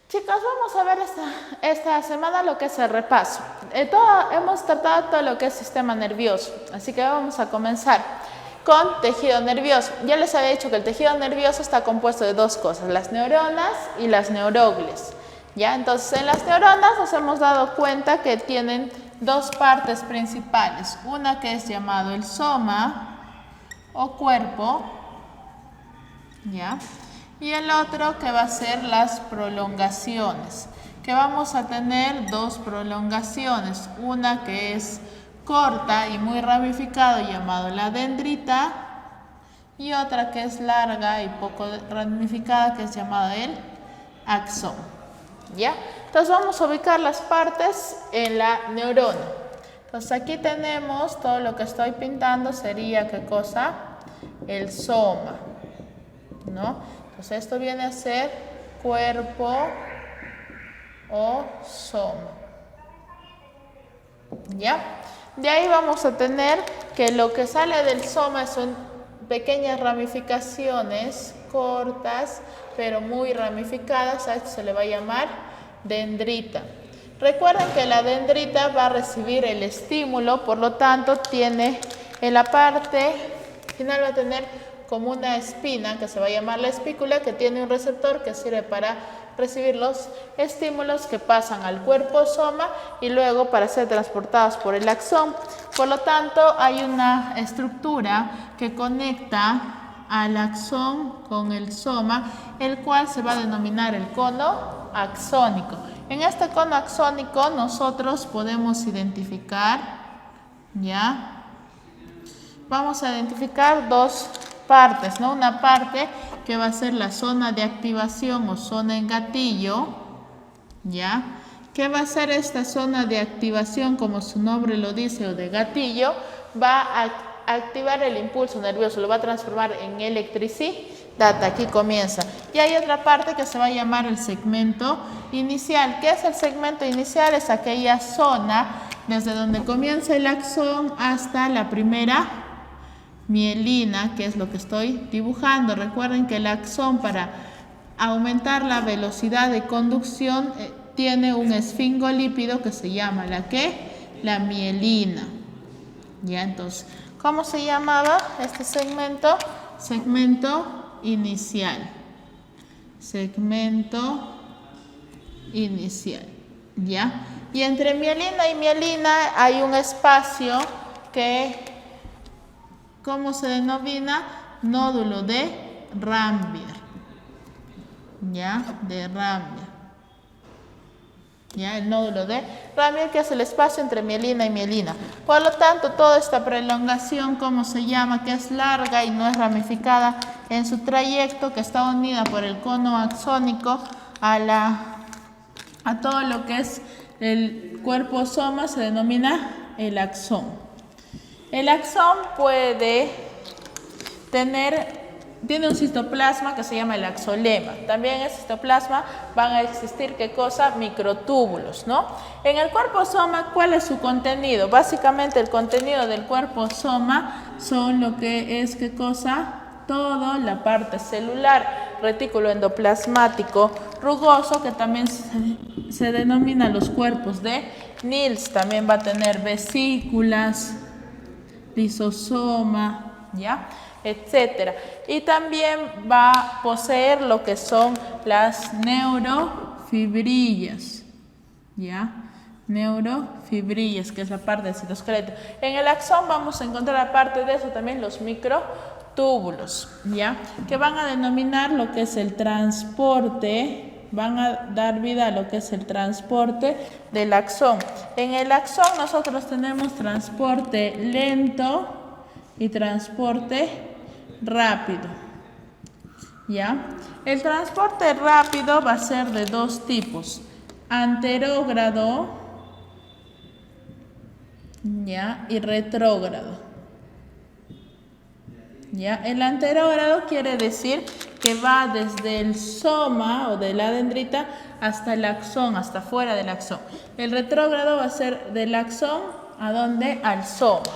Chicos, vamos a ver esta semana lo que es el repaso. Hemos tratado todo lo que es sistema nervioso, así que vamos a comenzar con tejido nervioso. Ya les había dicho que el tejido nervioso está compuesto de dos cosas, las neuronas y las neuroglias. ¿Ya? Entonces, en las neuronas nos hemos dado cuenta que tienen dos partes principales, una que es llamado el soma o cuerpo, ¿ya? Y el otro que va a ser las prolongaciones, que vamos a tener dos prolongaciones, una que es corta y muy ramificada llamado la dendrita y otra que es larga y poco ramificada que es llamada el axón, ¿ya? Entonces vamos a ubicar las partes en la neurona. Entonces aquí tenemos todo lo que estoy pintando sería ¿qué cosa? El soma, ¿no? Entonces esto viene a ser cuerpo o soma, ¿ya? De ahí vamos a tener que lo que sale del soma son pequeñas ramificaciones cortas, pero muy ramificadas. A esto se le va a llamar dendrita. Recuerden que la dendrita va a recibir el estímulo, por lo tanto tiene en la parte final va a tener como una espina que se va a llamar la espícula, que tiene un receptor que sirve para recibir los estímulos que pasan al cuerpo soma y luego para ser transportados por el axón. Por lo tanto, hay una estructura que conecta al axón con el soma, el cual se va a denominar el cono axónico. En este cono axónico nosotros podemos identificar, ¿ya? Vamos a identificar dos partes, ¿no? Una parte que va a ser la zona de activación o zona en gatillo, ¿ya? ¿Qué va a ser esta zona de activación? Como su nombre lo dice, o de gatillo, va a activar el impulso nervioso, lo va a transformar en electricidad. Aquí comienza. Y hay otra parte que se va a llamar el segmento inicial. ¿Qué es el segmento inicial? Es aquella zona desde donde comienza el axón hasta la primera mielina, que es lo que estoy dibujando. Recuerden que el axón, para aumentar la velocidad de conducción, tiene un esfingolípido que se llama la mielina. Ya, entonces, ¿cómo se llamaba este segmento? Segmento inicial. Segmento inicial. ¿Ya? Y entre mielina y mielina hay un espacio que, ¿cómo se denomina? Nódulo de Rambier. ¿Ya? De Rambier. ¿Ya? El nódulo de Rambier, que es el espacio entre mielina y mielina. Por lo tanto, toda esta prolongación, ¿cómo se llama? Que es larga y no es ramificada en su trayecto, que está unida por el cono axónico a todo lo que es el cuerpo soma, se denomina el axón. El axón tiene un citoplasma que se llama el axolema. También en el citoplasma van a existir, ¿qué cosa? Microtúbulos, ¿no? En el cuerpo soma, ¿cuál es su contenido? Básicamente el contenido del cuerpo soma son lo que es, ¿qué cosa? Toda la parte celular, retículo endoplasmático rugoso, que también se denomina los cuerpos de Nils. También va a tener vesículas, lisosoma, ¿ya? Etcétera. Y también va a poseer lo que son las neurofibrillas, ¿ya? Neurofibrillas, que es la parte del citoesqueleto. En el axón vamos a encontrar, aparte de eso, también los microtúbulos, ¿ya? Que van a denominar lo que es el transporte, van a dar vida a lo que es el transporte del axón. En el axón nosotros tenemos transporte lento y transporte rápido, ¿ya? El transporte rápido va a ser de dos tipos: anterógrado, ¿ya? Y retrógrado. ¿Ya? El anterógrado quiere decir que va desde el soma o de la dendrita hasta el axón, hasta fuera del axón. El retrógrado va a ser del axón ¿a dónde? Al soma,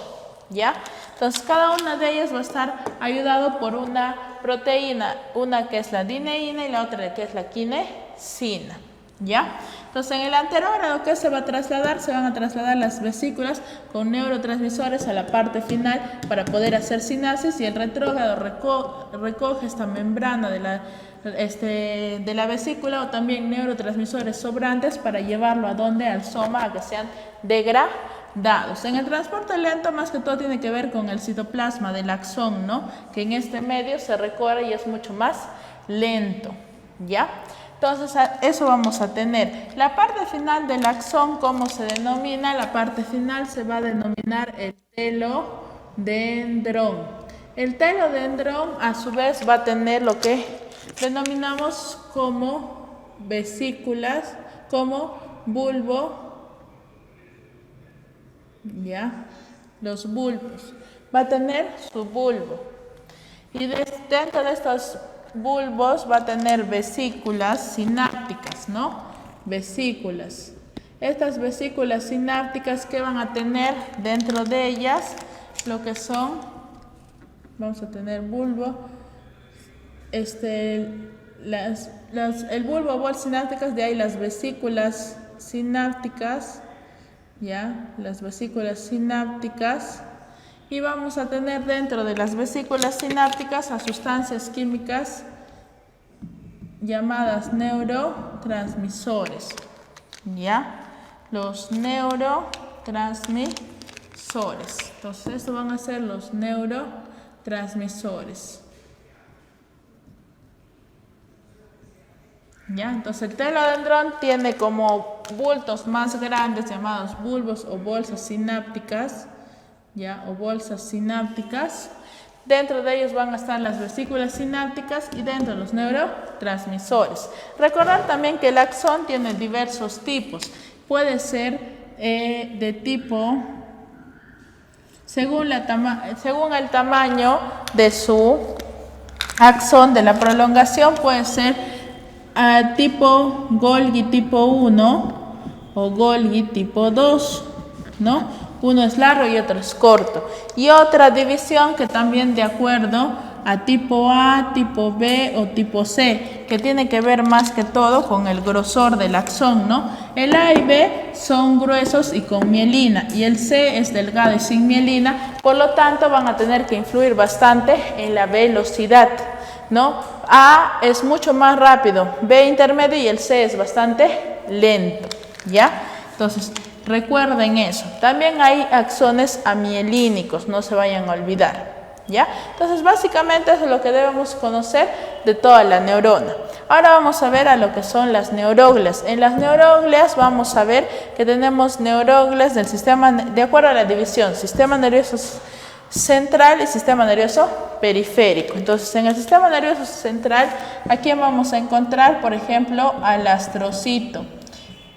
¿ya? Entonces cada una de ellas va a estar ayudado por una proteína, una que es la dineína y la otra que es la quinesina, ¿Ya? Entonces, en el anterógrado, ¿qué se va a trasladar? Se van a trasladar las vesículas con neurotransmisores a la parte final para poder hacer sinapsis, y el retrógrado recoge esta membrana de la vesícula o también neurotransmisores sobrantes para llevarlo a donde, al soma, a que sean degradados. En el transporte lento, más que todo tiene que ver con el citoplasma del axón, ¿no? Que en este medio se recorre y es mucho más lento, ¿ya? Entonces, eso vamos a tener. La parte final del axón, ¿cómo se denomina? La parte final se va a denominar el telodendrón. El telodendrón, a su vez, va a tener lo que denominamos como vesículas, como bulbo, ¿ya? Los bulbos. Va a tener su bulbo. Y dentro de estos bulbos va a tener vesículas sinápticas, ¿no? Vesículas. Estas vesículas sinápticas, ¿qué van a tener dentro de ellas? Lo que son, vamos a tener bulbo, el bulbo o bolas sinápticas, de ahí las vesículas sinápticas, ¿ya? Las vesículas sinápticas. Y vamos a tener dentro de las vesículas sinápticas a sustancias químicas llamadas neurotransmisores, ¿ya? Los neurotransmisores. Entonces, estos van a ser los neurotransmisores, ¿ya? Entonces, el telodendrón tiene como bultos más grandes llamados bulbos o bolsas sinápticas, ¿ya? O bolsas sinápticas. Dentro de ellos van a estar las vesículas sinápticas y dentro los neurotransmisores. Recordar también que el axón tiene diversos tipos. Puede ser de tipo, según el tamaño de su axón, de la prolongación, puede ser tipo Golgi tipo 1 o Golgi tipo 2, ¿no? Uno es largo y otro es corto. Y otra división que también de acuerdo a tipo A, tipo B o tipo C, que tiene que ver más que todo con el grosor del axón, ¿no? El A y B son gruesos y con mielina, y el C es delgado y sin mielina, por lo tanto van a tener que influir bastante en la velocidad, ¿no? A es mucho más rápido, B intermedio y el C es bastante lento, ¿ya? Entonces, recuerden eso. También hay axones amielínicos, no se vayan a olvidar, ¿ya? Entonces, básicamente eso es lo que debemos conocer de toda la neurona. Ahora vamos a ver a lo que son las neuroglias. En las neuroglias vamos a ver que tenemos neuroglias del sistema, de acuerdo a la división, sistema nervioso central y sistema nervioso periférico. Entonces, en el sistema nervioso central, aquí vamos a encontrar, por ejemplo, al astrocito.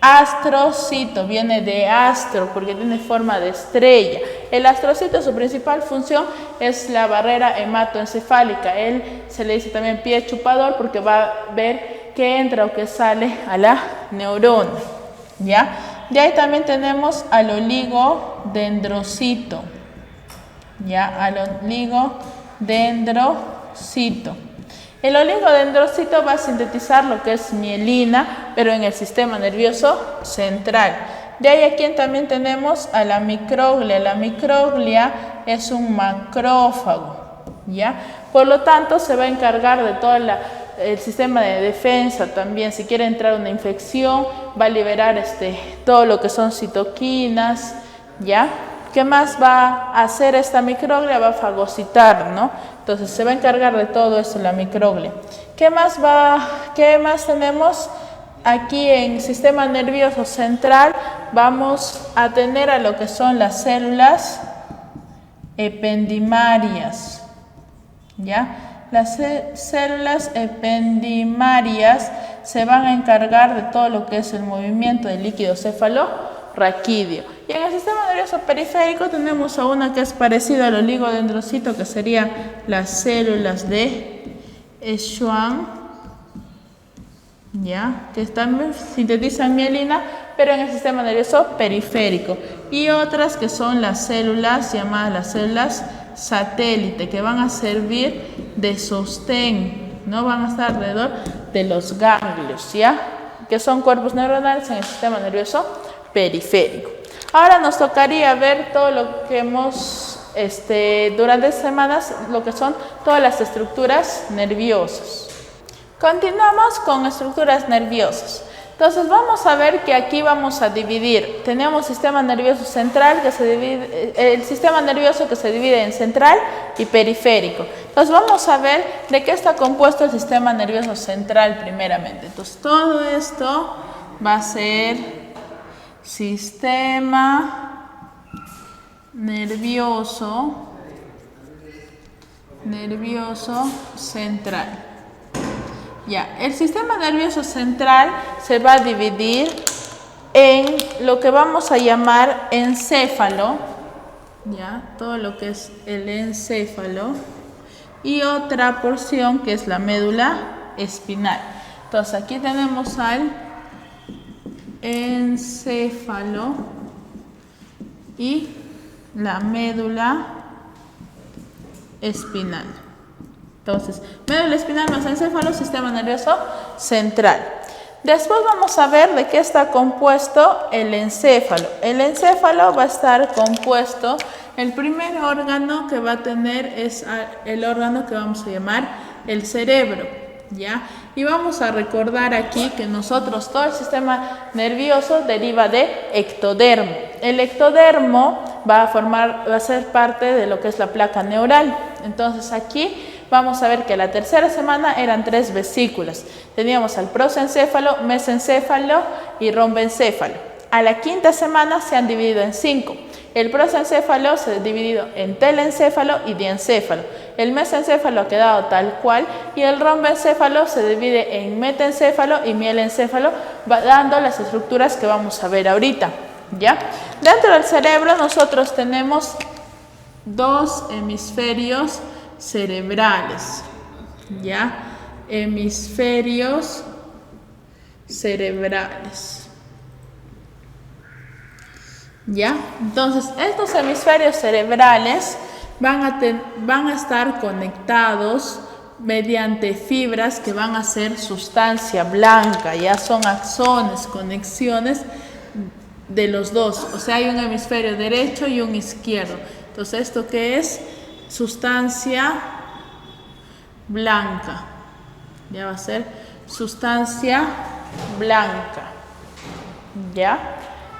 Astrocito viene de astro porque tiene forma de estrella. El astrocito, su principal función es la barrera hematoencefálica. Él se le dice también pie chupador porque va a ver qué entra o qué sale a la neurona, ¿ya? De ahí también tenemos al oligodendrocito, ¿ya? Al oligodendrocito. El oligodendrocito va a sintetizar lo que es mielina, pero en el sistema nervioso central. De ahí aquí también tenemos a la microglia. La microglia es un macrófago, ¿ya? Por lo tanto, se va a encargar de todo el sistema de defensa también. Si quiere entrar una infección, va a liberar todo lo que son citoquinas, ¿ya? ¿Qué más va a hacer esta microglia? Va a fagocitar, ¿no? Entonces se va a encargar de todo eso la microglia. ¿Qué más tenemos? Aquí en sistema nervioso central vamos a tener a lo que son las células ependimarias, ¿ya? Las células ependimarias se van a encargar de todo lo que es el movimiento del líquido cefalorraquídeo. Y en el sistema nervioso periférico tenemos a una que es parecida al oligodendrocito, que serían las células de Schwann, ¿ya? Que también sintetizan mielina, pero en el sistema nervioso periférico. Y otras que son las células llamadas las células satélite, que van a servir de sostén, ¿no? Van a estar alrededor de los ganglios, ¿ya? que son cuerpos neuronales en el sistema nervioso periférico. Ahora nos tocaría ver todo lo que hemos, durante semanas, lo que son todas las estructuras nerviosas. Continuamos con estructuras nerviosas. Entonces vamos a ver que aquí vamos a dividir. Tenemos sistema nervioso central, que se divide, el sistema nervioso que se divide en central y periférico. Entonces vamos a ver de qué está compuesto el sistema nervioso central primeramente. Entonces todo esto va a ser sistema nervioso central. Ya, el sistema nervioso central se va a dividir en lo que vamos a llamar encéfalo, ya, todo lo que es el encéfalo, y otra porción que es la médula espinal. Entonces aquí tenemos al encéfalo y la médula espinal. Entonces, médula espinal más encéfalo, sistema nervioso central. Después vamos a ver de qué está compuesto el encéfalo. El encéfalo va a estar compuesto, el primer órgano que va a tener es el órgano que vamos a llamar el cerebro, ¿ya? Y vamos a recordar aquí que nosotros, todo el sistema nervioso deriva de ectodermo. El ectodermo va a ser parte de lo que es la placa neural. Entonces aquí vamos a ver que la tercera semana eran 3 vesículas. Teníamos al prosencéfalo, mesencéfalo y rombencéfalo. A la quinta semana se han dividido en 5. El prosencéfalo se ha dividido en telencéfalo y diencéfalo. El mesencéfalo ha quedado tal cual y el rombencéfalo se divide en metencéfalo y mielencéfalo, dando las estructuras que vamos a ver ahorita, ¿ya? Dentro del cerebro nosotros tenemos 2 hemisferios cerebrales, ¿ya? Hemisferios cerebrales, ¿ya? Entonces, estos hemisferios cerebrales van a estar conectados mediante fibras que van a ser sustancia blanca, ya son axones, conexiones de los dos, o sea, hay un hemisferio derecho y un izquierdo. Entonces, ¿esto qué es? Sustancia blanca, ya va a ser sustancia blanca, ¿ya?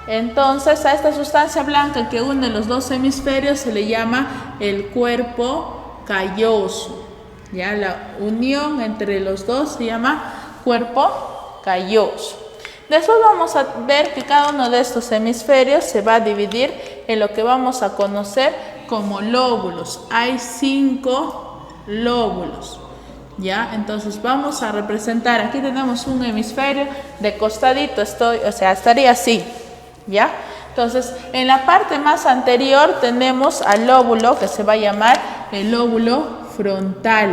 Entonces a esta sustancia blanca que une los 2 hemisferios se le llama el cuerpo calloso, ¿ya? La unión entre los dos se llama cuerpo calloso. Después vamos a ver que cada uno de estos hemisferios se va a dividir en lo que vamos a conocer como lóbulos. Hay 5 lóbulos, ¿ya? Entonces vamos a representar, aquí tenemos un hemisferio de costadito, estaría así, ¿ya? Entonces en la parte más anterior tenemos al lóbulo que se va a llamar el lóbulo frontal,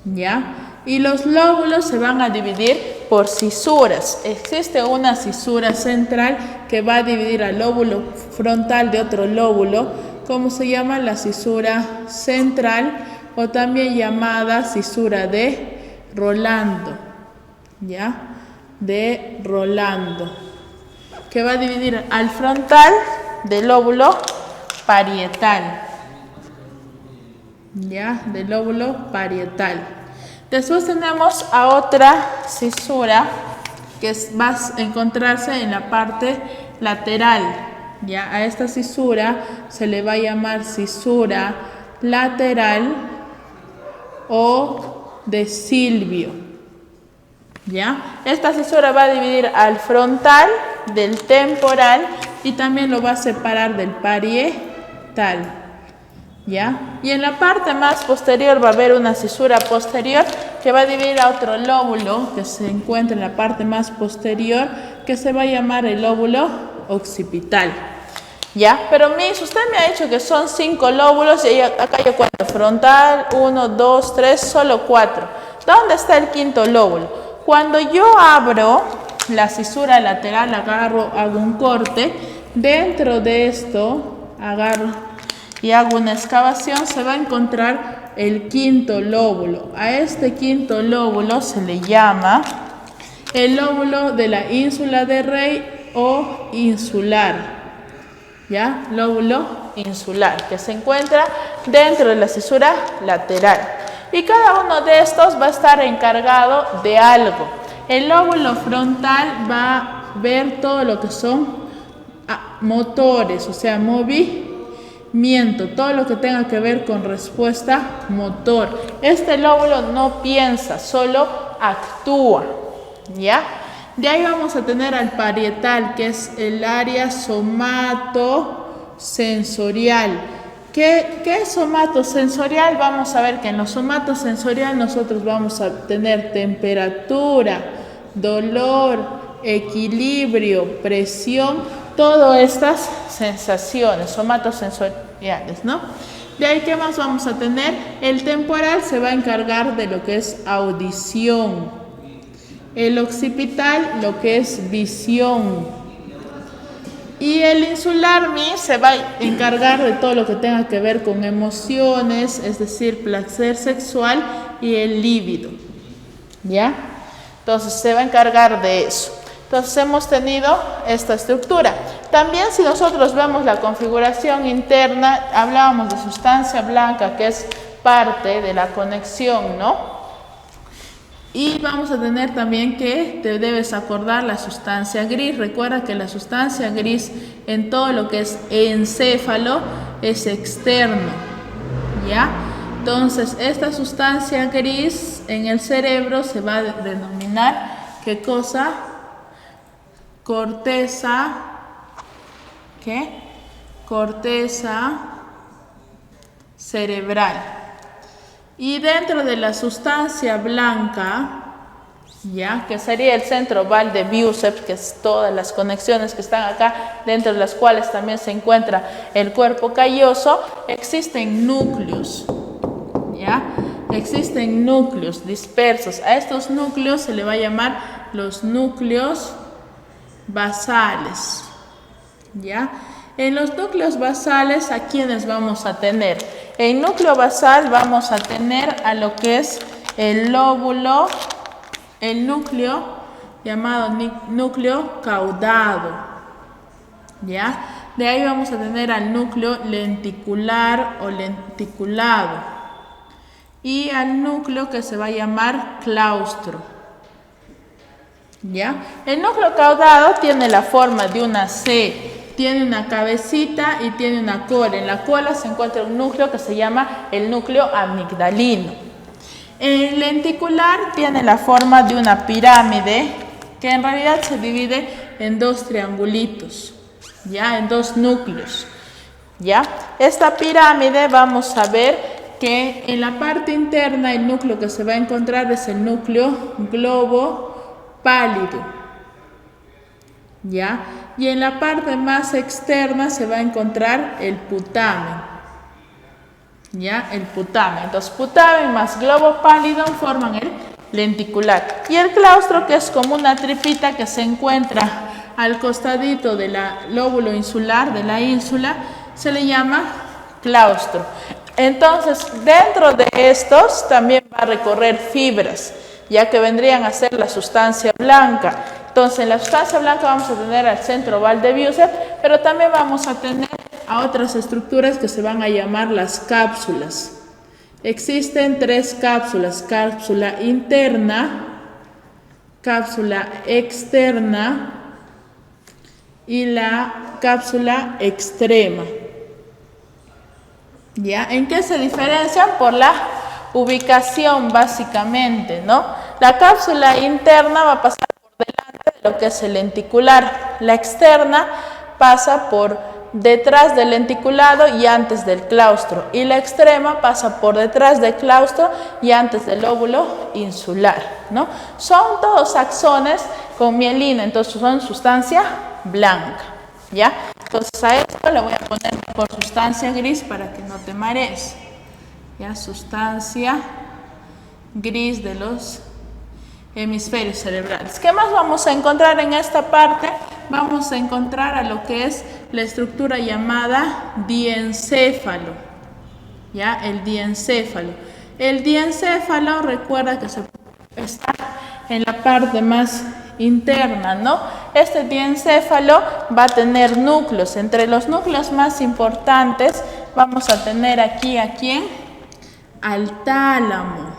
¿ya? Y los lóbulos se van a dividir por cisuras. Existe una cisura central que va a dividir al lóbulo frontal de otro lóbulo, como se llama la cisura central o también llamada cisura de Rolando, ¿ya? De Rolando, que va a dividir al frontal del lóbulo parietal, ¿ya? Del lóbulo parietal. Después tenemos a otra cisura que va a encontrarse en la parte lateral, ¿ya? A esta cisura se le va a llamar cisura lateral o de Silvio, ¿ya? Esta cisura va a dividir al frontal del temporal y también lo va a separar del parietal, ¿ya? Y en la parte más posterior va a haber una cisura posterior que va a dividir a otro lóbulo que se encuentra en la parte más posterior, que se va a llamar el lóbulo occipital, ¿ya? Pero usted me ha dicho que son 5 lóbulos y acá yo cuento frontal, 1, 2, 3, solo 4. ¿Dónde está el quinto lóbulo? Cuando yo abro la cisura lateral, hago un corte, dentro de esto agarro y hago una excavación, se va a encontrar el quinto lóbulo. A este quinto lóbulo se le llama el lóbulo de la ínsula de Rey o insular, ¿ya? Lóbulo insular, que se encuentra dentro de la cisura lateral. Y cada uno de estos va a estar encargado de algo. El lóbulo frontal va a ver todo lo que son motores, o sea, movimiento, todo lo que tenga que ver con respuesta motor. Este lóbulo no piensa, solo actúa, ¿ya? De ahí vamos a tener al parietal, que es el área somatosensorial. ¿Qué es somatosensorial? Vamos a ver que en lo somatosensorial nosotros vamos a tener temperatura, dolor, equilibrio, presión, todas estas sensaciones somatosensoriales, ¿no? De ahí, ¿qué más vamos a tener? El temporal se va a encargar de lo que es audición. El occipital, lo que es visión. Y el insular se va a encargar de todo lo que tenga que ver con emociones, es decir, placer sexual y el líbido, ¿ya? Entonces se va a encargar de eso. Entonces hemos tenido esta estructura. También si nosotros vemos la configuración interna, hablábamos de sustancia blanca, que es parte de la conexión, ¿no? Y vamos a tener también que te debes acordar la sustancia gris. Recuerda que la sustancia gris en todo lo que es encéfalo es externo, ¿ya? Entonces, esta sustancia gris en el cerebro se va a denominar, ¿qué cosa? Corteza, ¿qué? Corteza cerebral. Y dentro de la sustancia blanca, ¿ya? Que sería el centro val de Biceps, que es todas las conexiones que están acá, dentro de las cuales también se encuentra el cuerpo calloso, existen núcleos, ¿ya? Existen núcleos dispersos. A estos núcleos se le va a llamar los núcleos basales, ¿ya? En los núcleos basales, ¿a quiénes vamos a tener? En núcleo basal vamos a tener a lo que es el lóbulo, el núcleo llamado núcleo caudado, ¿ya? De ahí vamos a tener al núcleo lenticular o lenticulado y al núcleo que se va a llamar claustro, ¿ya? El núcleo caudado tiene la forma de una C. Tiene una cabecita y tiene una cola. En la cola se encuentra un núcleo que se llama el núcleo amigdalino. El lenticular tiene la forma de una pirámide que en realidad se divide en dos triangulitos, ¿ya? En dos núcleos, ¿ya? Esta pirámide vamos a ver que en la parte interna el núcleo que se va a encontrar es el núcleo globo pálido, ¿ya? Y en la parte más externa se va a encontrar el putamen, ¿ya? El putamen. Entonces, putamen más globo pálido forman el lenticular. Y el claustro, que es como una tripita que se encuentra al costadito del lóbulo insular, de la ínsula, se le llama claustro. Entonces, dentro de estos también va a recorrer fibras, ya que vendrían a ser la sustancia blanca. Entonces, en la sustancia blanca vamos a tener al centro val de Biceps, pero también vamos a tener a otras estructuras que se van a llamar las cápsulas. Existen tres cápsulas: cápsula interna, cápsula externa y la cápsula extrema, ¿ya? ¿En qué se diferencian? Por la ubicación, básicamente, ¿no? La cápsula interna va a pasar delante de lo que es el lenticular. La externa pasa por detrás del lenticulado y antes del claustro. Y la extrema pasa por detrás del claustro y antes del lóbulo insular, ¿no? Son todos axones con mielina, entonces son sustancia blanca, ¿ya? Entonces a esto le voy a poner por sustancia gris para que no te marees, ¿ya? Sustancia gris de los hemisferios cerebrales. ¿Qué más vamos a encontrar en esta parte? Vamos a encontrar a lo que es la estructura llamada diencéfalo, ¿ya? El diencéfalo. El diencéfalo, recuerda que está en la parte más interna, ¿no? Este diencéfalo va a tener núcleos. Entre los núcleos más importantes vamos a tener aquí, ¿a quién? Al tálamo,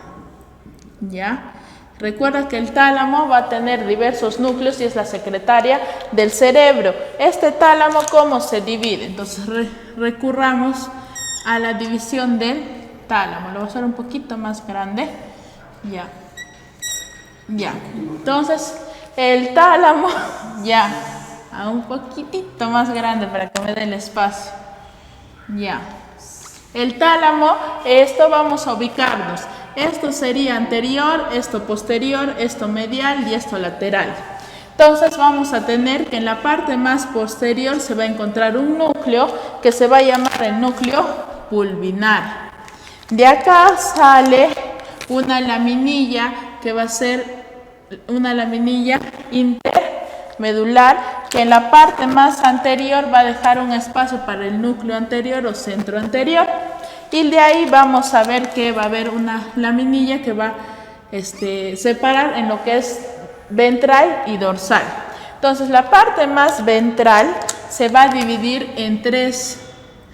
¿ya? Recuerda que el tálamo va a tener diversos núcleos y es la secretaria del cerebro. Este tálamo, ¿cómo se divide? Entonces recurramos a la división del tálamo. Lo voy a hacer un poquito más grande. Ya. Entonces, el tálamo, ya, a un poquitito más grande para que me dé el espacio. Ya. El tálamo, esto vamos a ubicarnos. Esto sería anterior, esto posterior, esto medial y esto lateral. Entonces vamos a tener que en la parte más posterior se va a encontrar un núcleo que se va a llamar el núcleo pulvinar. De acá sale una laminilla que va a ser una laminilla intermedular que en la parte más anterior va a dejar un espacio para el núcleo anterior o centro anterior. Y de ahí vamos a ver que va a haber una laminilla que va a separar en lo que es ventral y dorsal. Entonces la parte más ventral se va a dividir en tres,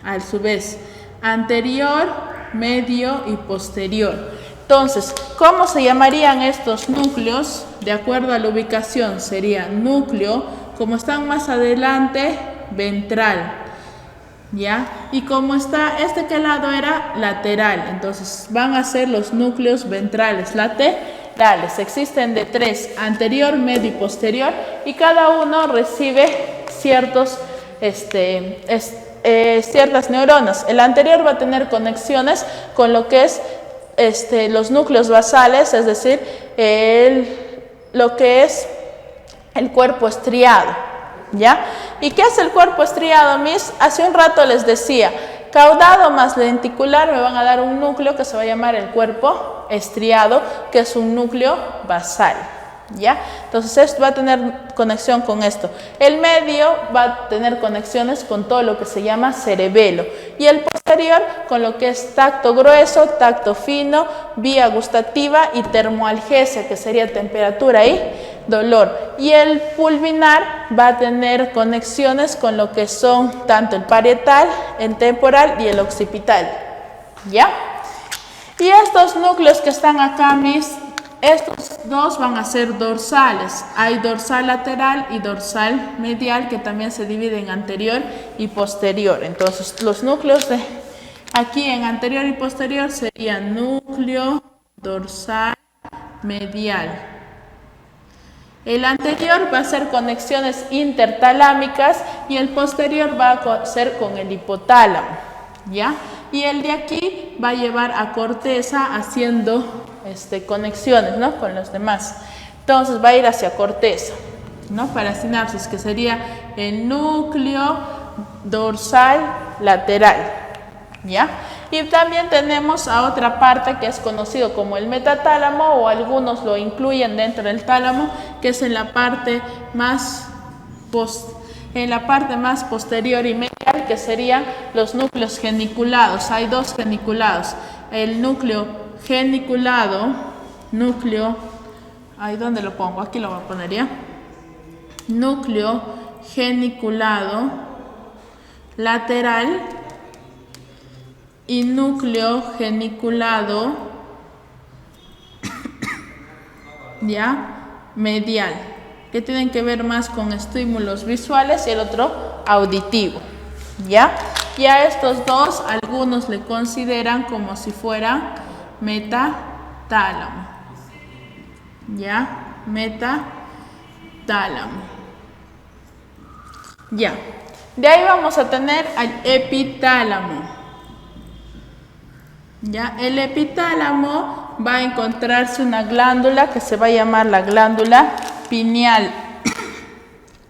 a su vez, anterior, medio y posterior. Entonces, ¿cómo se llamarían estos núcleos? De acuerdo a la ubicación, sería núcleo, como están más adelante, ventral. ¿Ya? Y como está, ¿qué lado era? Lateral. Entonces van a ser los núcleos ventrales laterales. Existen de tres, anterior, medio y posterior, y cada uno recibe ciertas neuronas. El anterior va a tener conexiones con lo que es los núcleos basales, es decir, lo que es el cuerpo estriado. ¿Ya? ¿Y qué es el cuerpo estriado, Miss? Hace un rato les decía, caudado más lenticular me van a dar un núcleo que se va a llamar el cuerpo estriado, que es un núcleo basal. ¿Ya? Entonces esto va a tener conexión con esto. El medio va a tener conexiones con todo lo que se llama cerebelo. Y el posterior con lo que es tacto grueso, tacto fino, vía gustativa y termoalgesia, que sería temperatura y dolor. Y el pulvinar va a tener conexiones con lo que son tanto el parietal, el temporal y el occipital. ¿Ya? Y estos núcleos que están acá, Miss, estos dos van a ser dorsales. Hay dorsal lateral y dorsal medial, que también se dividen en anterior y posterior. Entonces los núcleos de aquí en anterior y posterior serían núcleo dorsal medial. El anterior va a ser conexiones intertalámicas y el posterior va a ser con el hipotálamo, ¿ya? Y el de aquí va a llevar a corteza haciendo conexiones, ¿no?, con los demás. Entonces va a ir hacia corteza, ¿no?, para sinapsis, que sería el núcleo dorsal lateral, ¿ya? Y también tenemos a otra parte que es conocido como el metatálamo, o algunos lo incluyen dentro del tálamo, que es en la parte más posterior y medial, que serían los núcleos geniculados. Hay dos geniculados, el núcleo geniculado, ahí donde lo pongo, aquí lo voy a poner, ya, núcleo geniculado lateral y núcleo geniculado ya medial, que tienen que ver más con estímulos visuales, y el otro auditivo, ¿ya? Y a estos dos algunos le consideran como si fuera metatálamo, ¿ya? Metatálamo, ¿ya? De ahí vamos a tener al epitálamo. ¿Ya? El epitálamo va a encontrarse una glándula que se va a llamar la glándula pineal.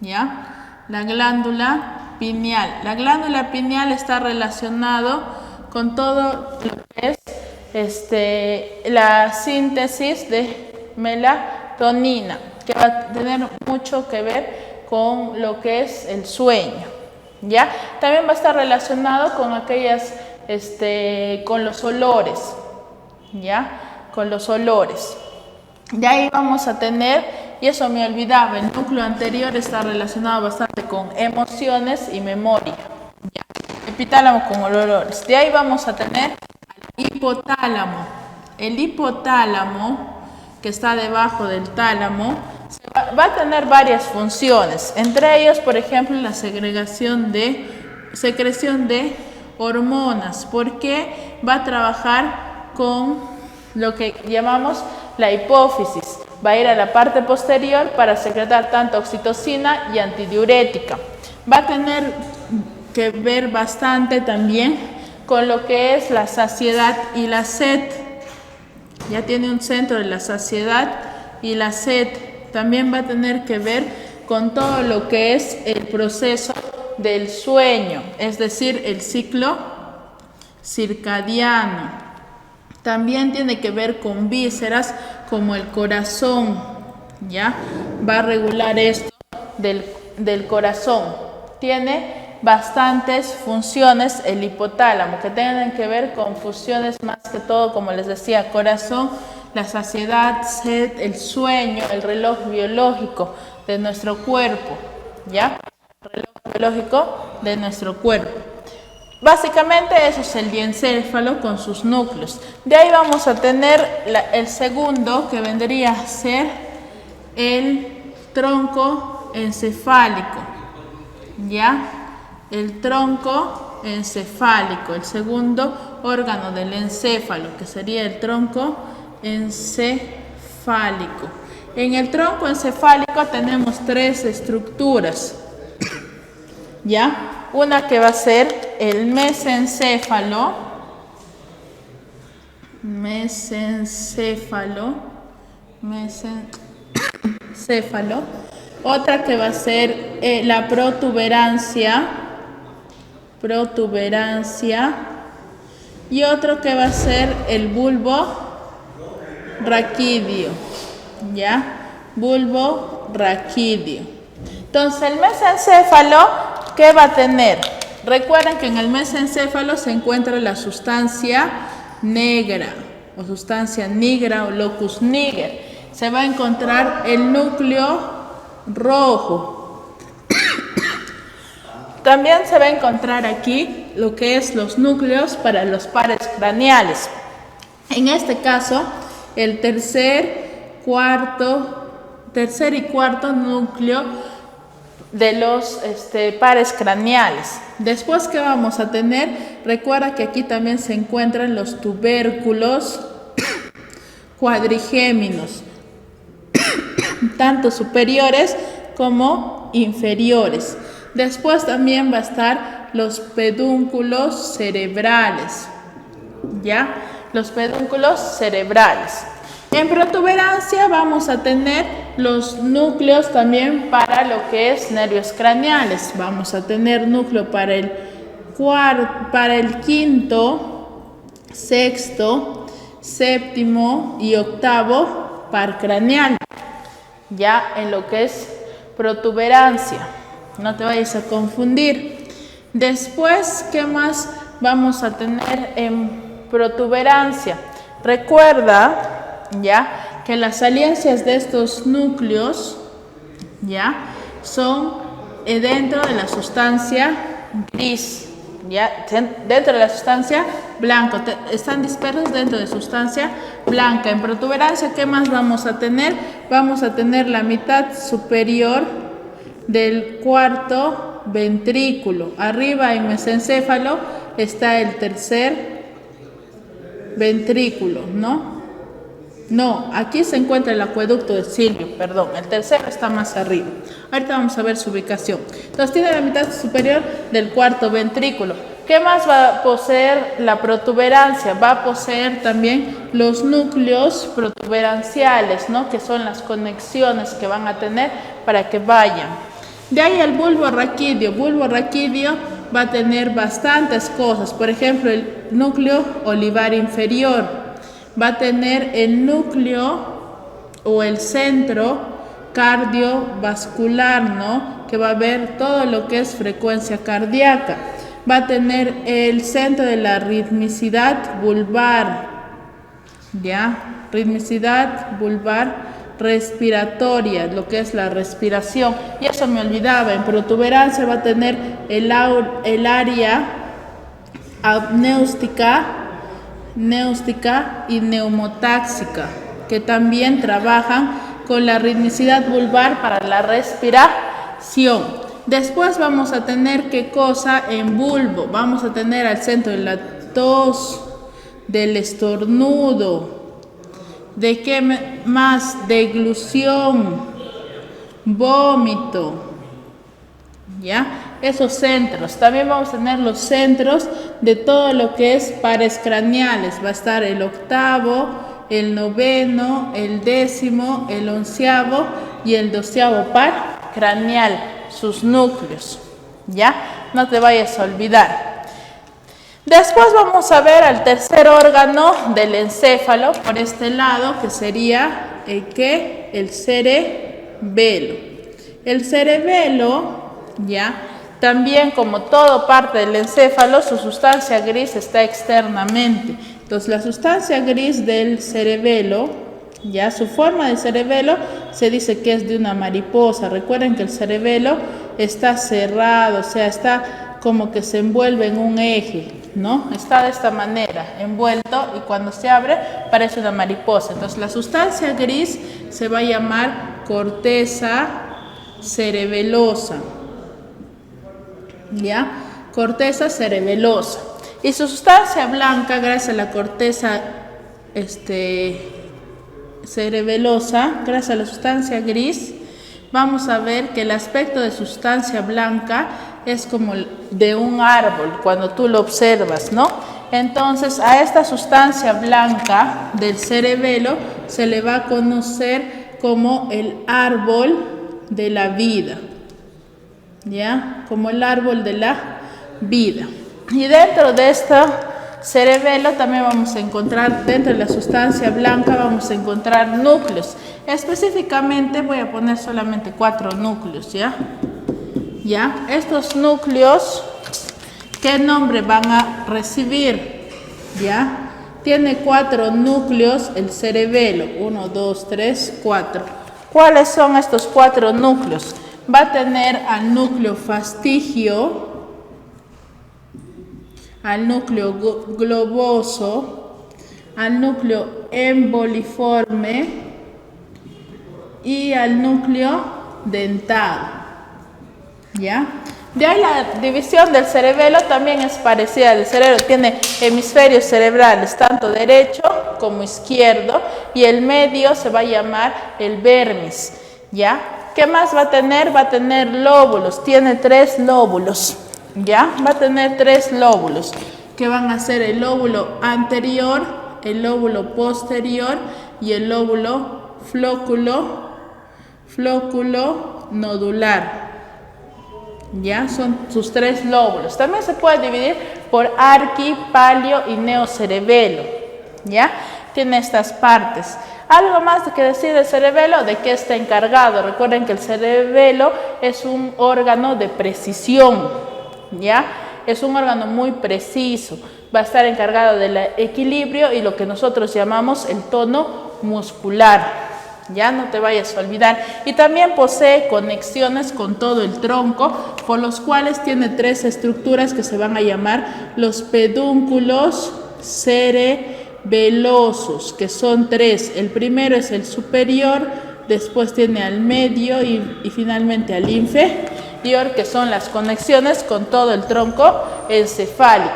¿Ya? La glándula pineal. La glándula pineal está relacionado con todo lo que es la síntesis de melatonina, que va a tener mucho que ver con lo que es el sueño. ¿Ya? También va a estar relacionado con aquellas con los olores, ¿ya? Con los olores. De ahí vamos a tener Y eso me olvidaba, el núcleo anterior está relacionado bastante con emociones y memoria. Ya. Epitálamo con olores. De ahí vamos a tener al hipotálamo. El hipotálamo, que está debajo del tálamo, va a tener varias funciones. Entre ellos, por ejemplo, la secreción de hormonas, porque va a trabajar con lo que llamamos la hipófisis. Va a ir a la parte posterior para secretar tanto oxitocina y antidiurética. Va a tener que ver bastante también con lo que es la saciedad y la sed. Ya tiene un centro de la saciedad y la sed. También va a tener que ver con todo lo que es el proceso del sueño, es decir, el ciclo circadiano. También tiene que ver con vísceras como el corazón, ¿ya? Va a regular esto del corazón. Tiene bastantes funciones el hipotálamo, que tienen que ver con funciones más que todo, como les decía, corazón, la saciedad, sed, el sueño, el reloj biológico de nuestro cuerpo, ¿ya? Reloj biológico de nuestro cuerpo. Básicamente eso es el diencéfalo con sus núcleos. De ahí vamos a tener el segundo, que vendría a ser el tronco encefálico, ¿ya? El tronco encefálico, el segundo órgano del encéfalo, que sería el tronco encefálico. En el tronco encefálico tenemos tres estructuras, ¿ya? Una que va a ser el mesencéfalo, otra que va a ser la protuberancia, y otro que va a ser el bulbo raquídeo, ¿ya? Bulbo raquídeo. Entonces el mesencéfalo, ¿qué va a tener? Recuerden que en el mesencéfalo se encuentra la sustancia negra o sustancia nigra o locus niger. Se va a encontrar el núcleo rojo. También se va a encontrar aquí lo que es los núcleos para los pares craneales. En este caso, el tercer y cuarto núcleo de los pares craneales. Después, ¿qué vamos a tener? Recuerda que aquí también se encuentran los tubérculos cuadrigéminos, tanto superiores como inferiores. Después también va a estar los pedúnculos cerebrales, ¿ya? Los pedúnculos cerebrales. En protuberancia vamos a tener los núcleos también para lo que es nervios craneales. Vamos a tener núcleo para el quinto, sexto, séptimo y octavo par craneal, ya en lo que es protuberancia. No te vayas a confundir. Después, ¿qué más vamos a tener en protuberancia? Recuerda, ya, que las saliencias de estos núcleos, ya, son dentro de la sustancia gris, ya, dentro de la sustancia blanca, están dispersos dentro de sustancia blanca. En protuberancia, ¿qué más vamos a tener? Vamos a tener la mitad superior del cuarto ventrículo. Arriba en mesencéfalo está el tercer ventrículo, ¿no? No, aquí se encuentra el acueducto de Silvio, perdón, el tercero está más arriba. Ahorita vamos a ver su ubicación. Entonces tiene la mitad superior del cuarto ventrículo. ¿Qué más va a poseer la protuberancia? Va a poseer también los núcleos protuberanciales, ¿no? Que son las conexiones que van a tener para que vayan. De ahí el bulbo raquídeo. Bulbo raquídeo va a tener bastantes cosas. Por ejemplo, el núcleo olivar inferior. Va a tener el núcleo o el centro cardiovascular, ¿no? Que va a ver todo lo que es frecuencia cardíaca. Va a tener el centro de la ritmicidad vulvar, ¿ya? Ritmicidad vulvar respiratoria, lo que es la respiración. Y eso me olvidaba, en protuberancia va a tener el área apnéustica, y neumotáxica, que también trabajan con la ritmicidad vulvar para la respiración. Después vamos a tener ¿qué cosa? En bulbo, vamos a tener al centro de la tos, del estornudo, ¿de qué más? Deglución, vómito, ¿ya? Esos centros. También vamos a tener los centros de todo lo que es pares craneales. Va a estar el octavo, el noveno, el décimo, el onceavo y el doceavo par craneal, sus núcleos, ¿ya? No te vayas a olvidar. Después vamos a ver al tercer órgano del encéfalo, por este lado, que sería el cerebelo. El cerebelo, ¿ya? También, como todo parte del encéfalo, su sustancia gris está externamente. Entonces, la sustancia gris del cerebelo, ya su forma de cerebelo se dice que es de una mariposa. Recuerden que el cerebelo está cerrado, o sea, está como que se envuelve en un eje, ¿no? Está de esta manera, envuelto, y cuando se abre parece una mariposa. Entonces la sustancia gris se va a llamar corteza cerebelosa, ¿ya? Corteza cerebelosa. Y su sustancia blanca, gracias a la corteza cerebelosa, gracias a la sustancia gris, vamos a ver que el aspecto de sustancia blanca es como de un árbol cuando tú lo observas, ¿no? Entonces a esta sustancia blanca del cerebelo se le va a conocer como el árbol de la vida, ¿ya? Como el árbol de la vida. Y dentro de este cerebelo también vamos a encontrar, dentro de la sustancia blanca vamos a encontrar núcleos. Específicamente voy a poner solamente 4 núcleos, ¿ya? ¿Ya? Estos núcleos, ¿qué nombre van a recibir? ¿Ya? Tiene 4 núcleos el cerebelo. 1, 2, 3, 4. ¿Cuáles son estos 4 núcleos? Va a tener al núcleo fastigio, al núcleo globoso, al núcleo emboliforme y al núcleo dentado, ¿ya? De ahí la división del cerebelo también es parecida. El cerebro tiene hemisferios cerebrales, tanto derecho como izquierdo, y el medio se va a llamar el vermis, ¿ya? ¿Qué más va a tener? Va a tener lóbulos, tiene 3 lóbulos, ¿ya? Va a tener 3 lóbulos, que van a ser el lóbulo anterior, el lóbulo posterior y el lóbulo flóculo nodular. Ya son sus 3 lóbulos. También se puede dividir por arqui, palio y neocerebelo. ¿Ya? Tiene estas partes. Algo más que decir del cerebelo, de qué está encargado. Recuerden que el cerebelo es un órgano de precisión. ¿Ya? Es un órgano muy preciso. Va a estar encargado del equilibrio y lo que nosotros llamamos el tono muscular. Ya no te vayas a olvidar. Y también posee conexiones con todo el tronco, por los cuales tiene 3 estructuras que se van a llamar los pedúnculos cerebelosos, que son 3. El primero es el superior, después tiene al medio y finalmente al inferior, que son las conexiones con todo el tronco encefálico.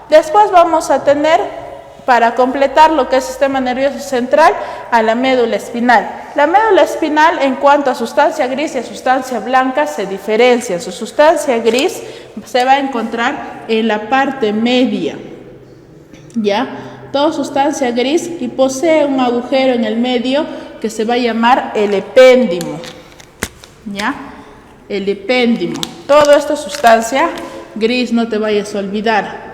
Después vamos a tener, para completar lo que es el sistema nervioso central, a la médula espinal. La médula espinal, en cuanto a sustancia gris y a sustancia blanca, se diferencian. Su sustancia gris se va a encontrar en la parte media, ¿ya? Toda sustancia gris, y posee un agujero en el medio que se va a llamar el epéndimo, ¿ya? El epéndimo. Todo esto es sustancia gris, no te vayas a olvidar,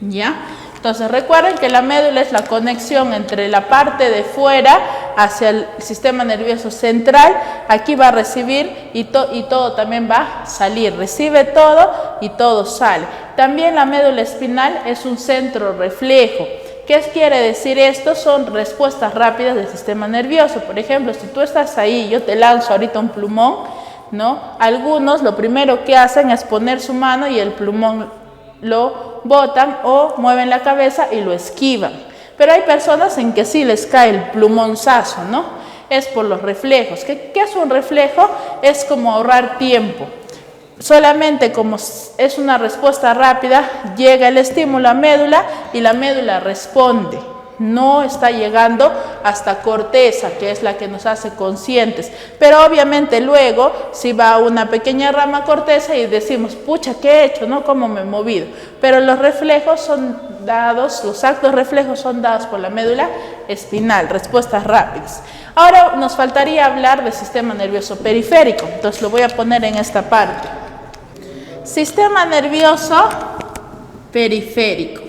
¿ya? Entonces recuerden que la médula es la conexión entre la parte de fuera hacia el sistema nervioso central. Aquí va a recibir y todo también va a salir. Recibe todo y todo sale. También la médula espinal es un centro reflejo. ¿Qué quiere decir esto? Son respuestas rápidas del sistema nervioso. Por ejemplo, si tú estás ahí, yo te lanzo ahorita un plumón, ¿no? Algunos lo primero que hacen es poner su mano y el plumón lo botan o mueven la cabeza y lo esquivan. Pero hay personas en que sí les cae el plumonzazo, ¿no? Es por los reflejos. ¿Qué es un reflejo? Es como ahorrar tiempo. Solamente como es una respuesta rápida, llega el estímulo a médula y la médula responde. No está llegando hasta corteza, que es la que nos hace conscientes. Pero obviamente luego si va a una pequeña rama corteza y decimos, pucha, ¿qué he hecho? ¿No? ¿Cómo me he movido? Pero los reflejos son dados, los actos reflejos son dados por la médula espinal, respuestas rápidas. Ahora nos faltaría hablar del sistema nervioso periférico. Entonces lo voy a poner en esta parte. Sistema nervioso periférico.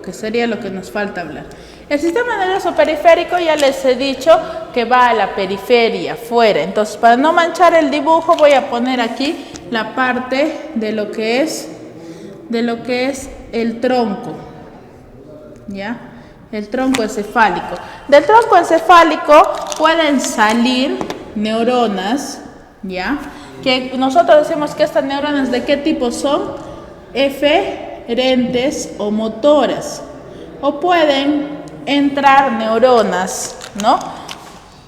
Que sería lo que nos falta hablar. El sistema nervioso periférico ya les he dicho que va a la periferia, fuera. Entonces, para no manchar el dibujo, voy a poner aquí la parte de lo que es el tronco. ¿Ya? El tronco encefálico. Del tronco encefálico pueden salir neuronas, ¿ya? Que nosotros decimos que estas neuronas, ¿de qué tipo son? Eferentes o motoras. O pueden entrar neuronas, ¿no?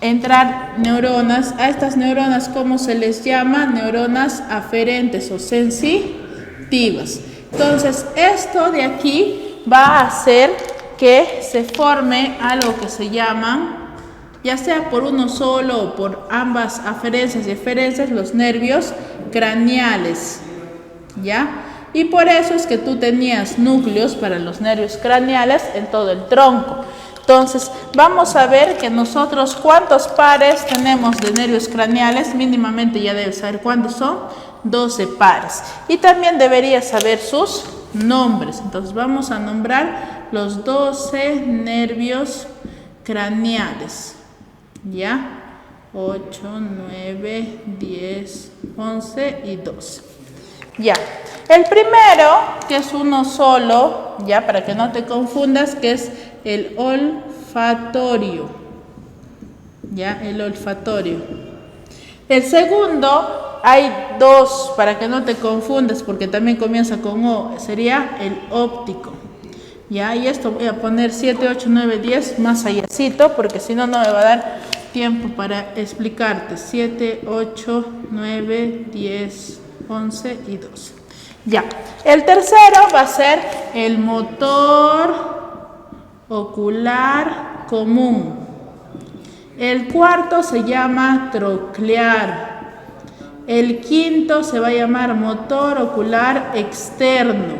Entrar neuronas. A estas neuronas, ¿cómo se les llama? Neuronas aferentes o sensitivas. Entonces, esto de aquí va a hacer que se forme algo que se llama, ya sea por uno solo o por ambas aferencias y eferencias, los nervios craneales, ¿ya? Y por eso es que tú tenías núcleos para los nervios craneales en todo el tronco. Entonces, vamos a ver que nosotros cuántos pares tenemos de nervios craneales. Mínimamente ya debes saber cuántos son. 12 pares. Y también deberías saber sus nombres. Entonces, vamos a nombrar los 12 nervios craneales. ¿Ya? 8, 9, 10, 11 y 12. Ya. El primero, que es uno solo, ya para que no te confundas, que es el olfatorio. Ya, el olfatorio. El segundo, hay dos, para que no te confundas, porque también comienza con O, sería el óptico. Ya, y esto voy a poner 7, 8, 9, 10 más allácito, porque si no, no me va a dar tiempo para explicarte. 7, 8, 9, 10, 11 y 12. Ya, el tercero va a ser el motor ocular común. El cuarto se llama troclear. El quinto se va a llamar motor ocular externo.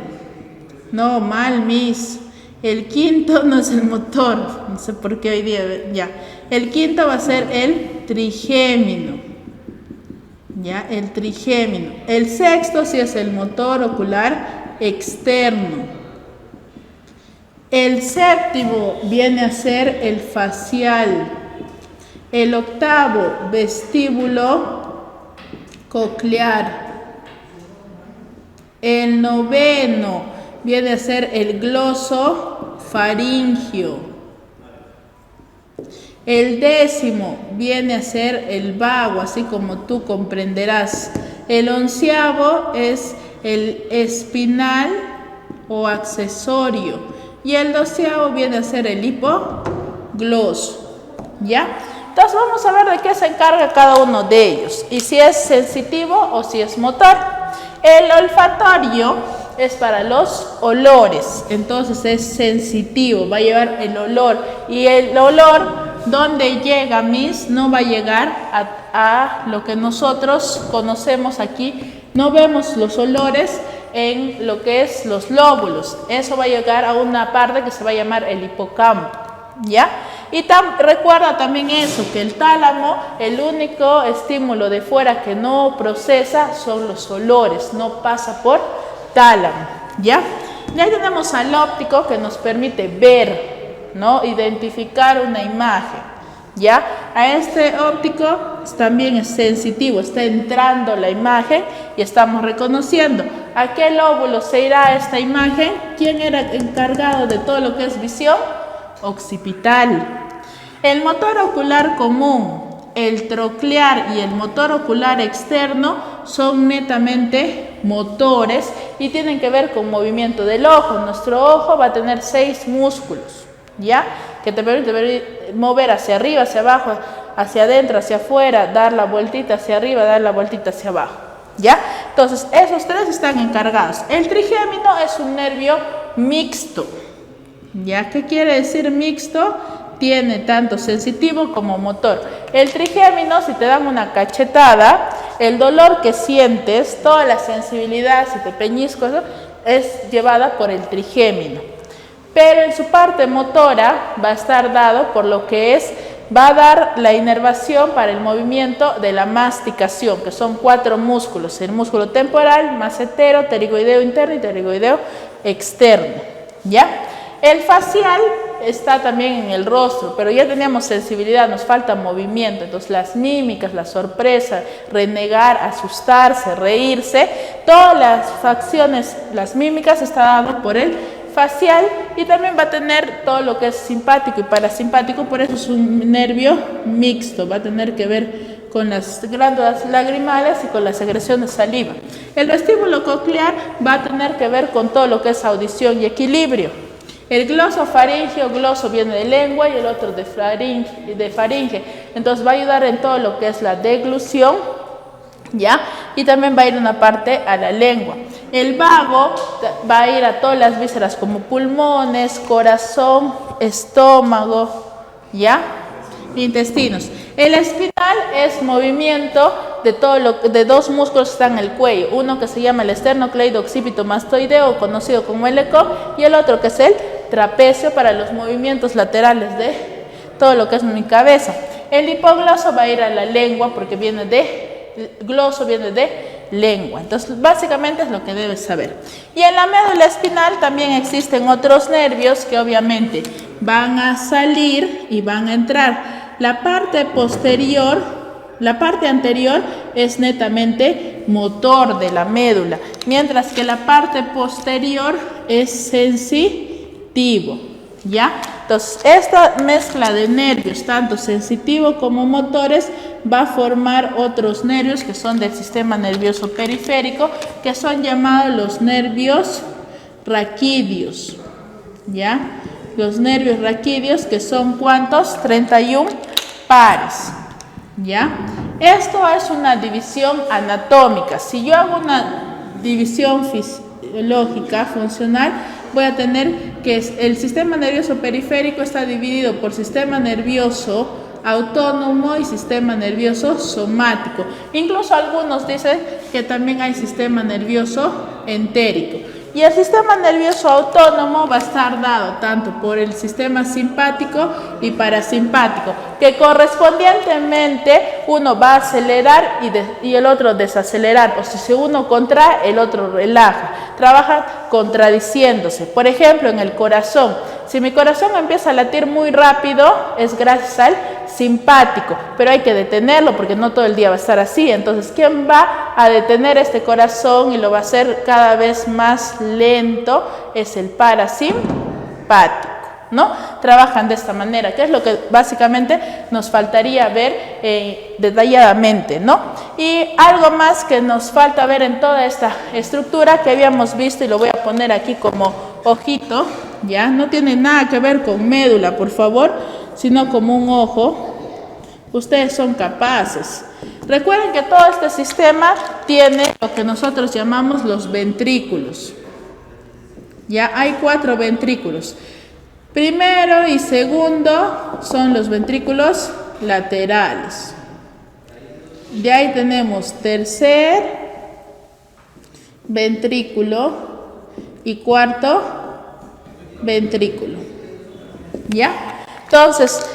No, mal, Miss. El quinto no es el motor. No sé por qué hoy día. Ya. El quinto va a ser el trigémino. Ya, el trigémino. El sexto sí es el motor ocular externo. El séptimo viene a ser el facial. El octavo, vestíbulo coclear. El noveno viene a ser el gloso faringio. El décimo viene a ser el vago, así como tú comprenderás. El onceavo es el espinal o accesorio. Y el doceavo viene a ser el hipogloso. ¿Ya? Entonces vamos a ver de qué se encarga cada uno de ellos. Y si es sensitivo o si es motor. El olfatorio es para los olores. Entonces es sensitivo, va a llevar el olor. Y el olor, donde llega, Miss, no va a llegar a lo que nosotros conocemos aquí. No vemos los olores en lo que es los lóbulos. Eso va a llegar a una parte que se va a llamar el hipocampo. ¿Ya? Y recuerda también eso, que el tálamo, el único estímulo de fuera que no procesa son los olores, no pasa por tálamo. ¿Ya? Y ahí tenemos al óptico, que nos permite ver, ¿no? Identificar una imagen. ¿Ya? A este óptico también es sensitivo, está entrando la imagen y estamos reconociendo. ¿A qué lóbulo se irá esta imagen? ¿Quién era encargado de todo lo que es visión? Occipital. El motor ocular común, el troclear y el motor ocular externo son netamente motores y tienen que ver con movimiento del ojo. Nuestro ojo va a tener 6 músculos, ¿ya? Que te permiten mover hacia arriba, hacia abajo, hacia adentro, hacia afuera, dar la vueltita hacia arriba, dar la vueltita hacia abajo, ¿ya? Entonces, esos 3 están encargados. El trigémino es un nervio mixto, ¿ya? ¿Qué quiere decir mixto? Tiene tanto sensitivo como motor. El trigémino, si te dan una cachetada, el dolor que sientes, toda la sensibilidad, si te peñisco, eso, es llevada por el trigémino. Pero en su parte motora va a estar dado por lo que es, va a dar la inervación para el movimiento de la masticación, que son 4 músculos: el músculo temporal, macetero, pterigoideo interno y pterigoideo externo, ¿ya? El facial está también en el rostro, pero ya teníamos sensibilidad, nos falta movimiento. Entonces las mímicas, la sorpresa, renegar, asustarse, reírse, todas las facciones, las mímicas está dado por el facial, y también va a tener todo lo que es simpático y parasimpático. Por eso es un nervio mixto, va a tener que ver con las glándulas lagrimales y con la secreción de saliva. El vestíbulo coclear va a tener que ver con todo lo que es audición y equilibrio. El glosofaringeo, gloso viene de lengua y el otro de faringe. Entonces va a ayudar en todo lo que es la deglución, ¿ya? Y también va a ir una parte a la lengua. El vago va a ir a todas las vísceras como pulmones, corazón, estómago, ¿ya? Intestinos. El espinal es movimiento de todo de 2 músculos que están en el cuello, uno que se llama el esternocleido occipito mastoideo, conocido como el ECO, y el otro que es el trapecio, para los movimientos laterales de todo lo que es mi cabeza. El hipogloso va a ir a la lengua porque viene de gloso, viene de lengua. Entonces básicamente es lo que debes saber. Y en la médula espinal también existen otros nervios que obviamente van a salir y van a entrar. La parte posterior, la parte anterior es netamente motor de la médula, mientras que la parte posterior es sensitivo, ¿ya? Entonces, esta mezcla de nervios, tanto sensitivo como motores, va a formar otros nervios que son del sistema nervioso periférico, que son llamados los nervios raquídeos, ¿ya? Los nervios raquídeos, que son ¿cuántos? 31 pares, ¿ya? Esto es una división anatómica. Si yo hago una división fisiológica, funcional, voy a tener que el sistema nervioso periférico está dividido por sistema nervioso autónomo y sistema nervioso somático. Incluso algunos dicen que también hay sistema nervioso entérico. Y el sistema nervioso autónomo va a estar dado tanto por el sistema simpático y parasimpático, que correspondientemente uno va a acelerar y el otro desacelerar, o si uno contrae, el otro relaja. Trabajan contradiciéndose. Por ejemplo, en el corazón, si mi corazón empieza a latir muy rápido, es gracias al simpático, pero hay que detenerlo porque no todo el día va a estar así. Entonces, ¿quién va a detener este corazón y lo va a hacer cada vez más lento? Es el parasimpático, ¿no? Trabajan de esta manera, que es lo que básicamente nos faltaría ver detalladamente, ¿no? Y algo más que nos falta ver en toda esta estructura que habíamos visto, y lo voy a poner aquí como ojito, ¿ya? No tiene nada que ver con médula, por favor, sino como un ojo. Ustedes son capaces. Recuerden que todo este sistema tiene lo que nosotros llamamos los ventrículos. Ya hay 4 ventrículos. Primero y segundo son los ventrículos laterales. De ahí tenemos tercer ventrículo y cuarto ventrículo. ¿Ya? Entonces,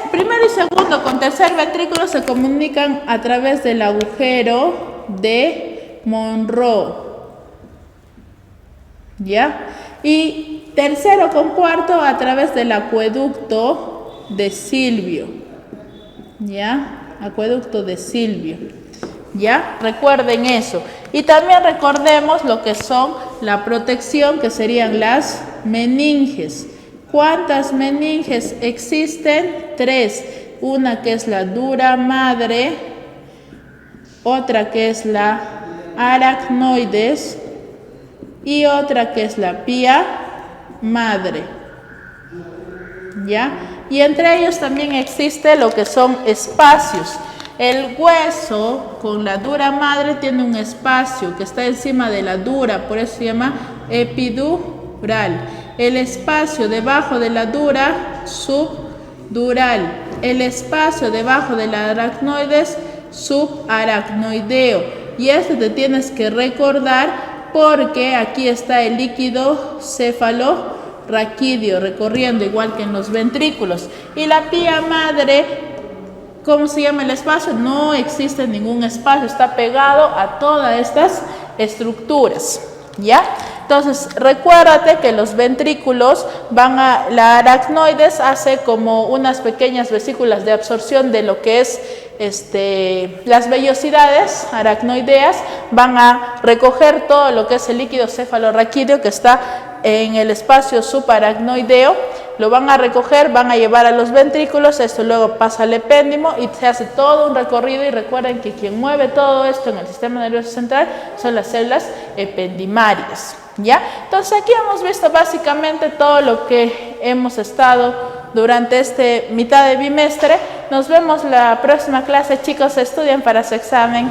primero y segundo con tercer ventrículo se comunican a través del agujero de Monroe. ¿Ya? Y tercero con cuarto a través del acueducto de Silvio. ¿Ya? Acueducto de Silvio. ¿Ya? Recuerden eso. Y también recordemos lo que son la protección, que serían las meninges. ¿Cuántas meninges existen? 3. Una que es la dura madre, otra que es la aracnoides y otra que es la pía madre. ¿Ya? Y entre ellos también existe lo que son espacios. El hueso con la dura madre tiene un espacio que está encima de la dura, por eso se llama epidural. El espacio debajo de la dura, subdural. El espacio debajo de la aracnoides, subaracnoideo. Y esto te tienes que recordar porque aquí está el líquido cefalorraquídeo recorriendo igual que en los ventrículos. Y la pía madre, ¿cómo se llama el espacio? No existe ningún espacio, está pegado a todas estas estructuras, ¿ya? Entonces, recuérdate que los ventrículos la aracnoides hace como unas pequeñas vesículas de absorción de lo que es las vellosidades aracnoideas, van a recoger todo lo que es el líquido cefalorraquídeo que está en el espacio subaracnoideo, lo van a recoger, van a llevar a los ventrículos, esto luego pasa al epéndimo y se hace todo un recorrido. Y recuerden que quien mueve todo esto en el sistema nervioso central son las células ependimarias, ¿ya? Entonces aquí hemos visto básicamente todo lo que hemos estado durante mitad de bimestre. Nos vemos la próxima clase, chicos, estudien para su examen.